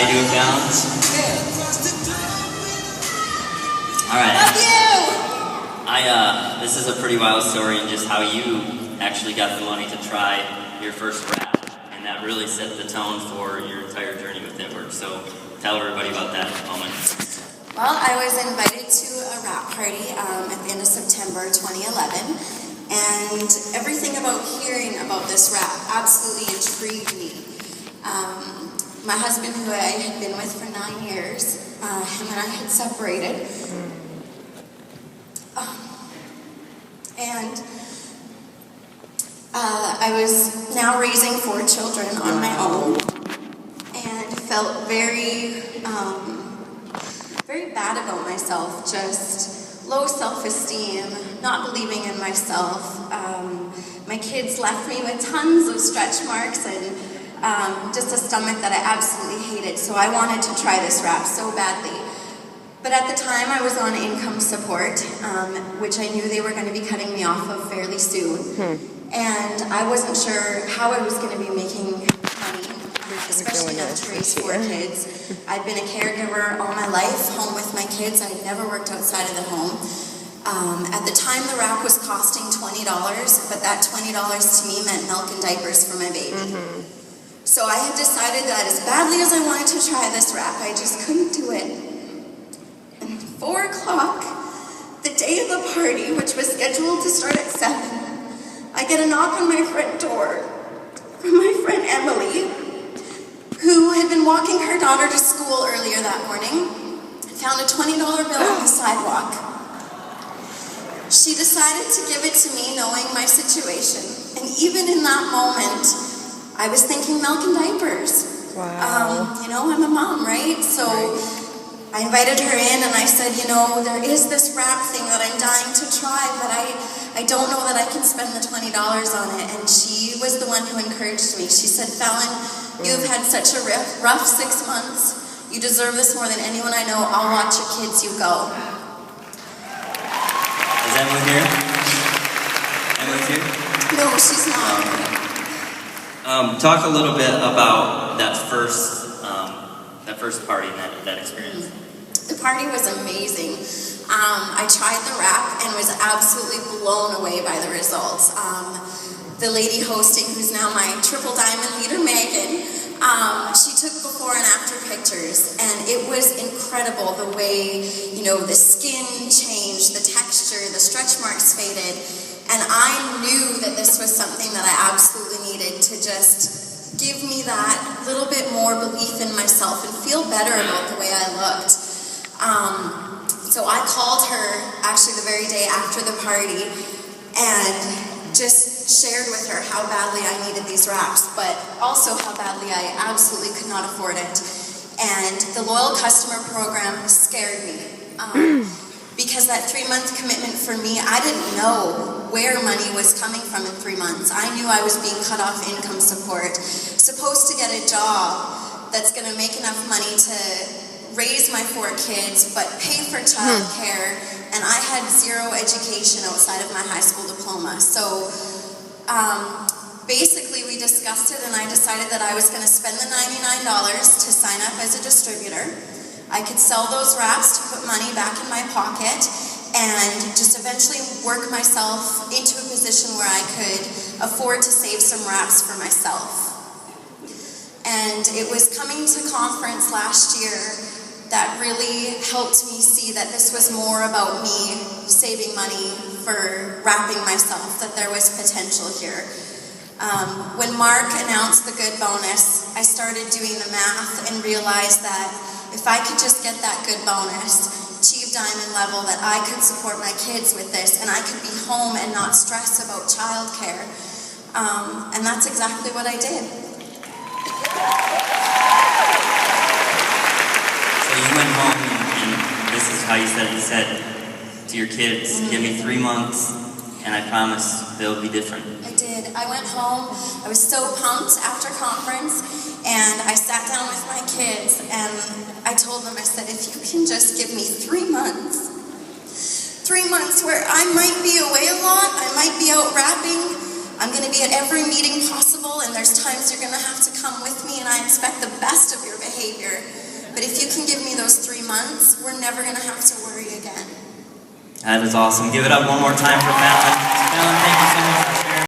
How you doing, Balance? Good. All right. Love you! This is a pretty wild story in just how you actually got the money to try your first rap, and that really set the tone for your entire journey with Network. So tell everybody about that moment. Well, I was invited to a rap party at the end of September 2011, and everything about hearing about this rap absolutely intrigued me. My husband, who I had been with for 9 years, him and I had separated. And I was now raising 4 children on my own, and felt very bad about myself, just low self-esteem, not believing in myself. My kids left me with tons of stretch marks and just a stomach that I absolutely hated, so I wanted to try this rap so badly. But at the time I was on income support, which I knew they were going to be cutting me off of fairly soon. And I wasn't sure how I was going to be making money, especially now to raise 4 kids. I'd been a caregiver all my life, home with my kids. I'd never worked outside of the home. At the time the rap was costing $20, but that $20 to me meant milk and diapers for my baby. So I had decided that as badly as I wanted to try this rap, I just couldn't do it. 4 o'clock, the day of the party, which was scheduled to start at 7, I get a knock on my front door from my friend Emily, who had been walking her daughter to school earlier that morning, and found a $20 bill on the sidewalk. She decided to give it to me knowing my situation, and even in that moment, I was thinking milk and diapers. Wow. You know, I'm a mom, right? So I invited her in and I said, you know, there is this rap thing that I'm dying to try, but I don't know that I can spend the $20 on it. And she was the one who encouraged me. She said, Fallon, you've had such a rough 6 months. You deserve this more than anyone I know. I'll watch your kids, you go. Is Emily here? Emily's here? No, she's not. Talk a little bit about that first party and that experience. The party was amazing. I tried the rap and was absolutely blown away by the results. The lady hosting, who's now my triple diamond leader, Megan, she took before and after pictures, and it was incredible the way, you know, the skin changed, the texture, the stretch marks faded, and I knew that this was something that I absolutely needed to just give me that little bit more belief in myself and feel better about the way I looked. So I called her actually the very day after the party and just shared with her how badly I needed these wraps, but also how badly I absolutely could not afford it. And the loyal customer program scared me. Because that 3-month commitment for me, I didn't know where money was coming from in 3 months. I knew I was being cut off income support, supposed to get a job that's going to make enough money to raise my 4 kids, but pay for childcare, and I had 0 education outside of my high school diploma. So basically we discussed it, and I decided that I was going to spend the $99 to sign up as a distributor. I could sell those wraps to put money back in my pocket and just eventually work myself into a position where I could afford to save some wraps for myself. And it was coming to conference last year that really helped me see that this was more about me saving money for wrapping myself, that there was potential here. When Mark announced the good bonus, I started doing the math and realized that if I could just get that good bonus, achieve diamond level, that I could support my kids with this, and I could be home and not stress about childcare. And that's exactly what I did. So you went home, and this is how you said to your kids, give me 3 months, and I promise they'll be different. I did. I went home. I was so pumped after conference, and I sat down with my kids, and I told them, I said, if you can just give me 3 months, 3 months where I might be away a lot, I might be out rapping, I'm going to be at every meeting possible, and there's times you're going to have to come with me, and I expect the best of your behavior. But if you can give me those 3 months, we're never going to have to worry again. That is awesome. Give it up one more time for Fallon. Fallon, thank you so much.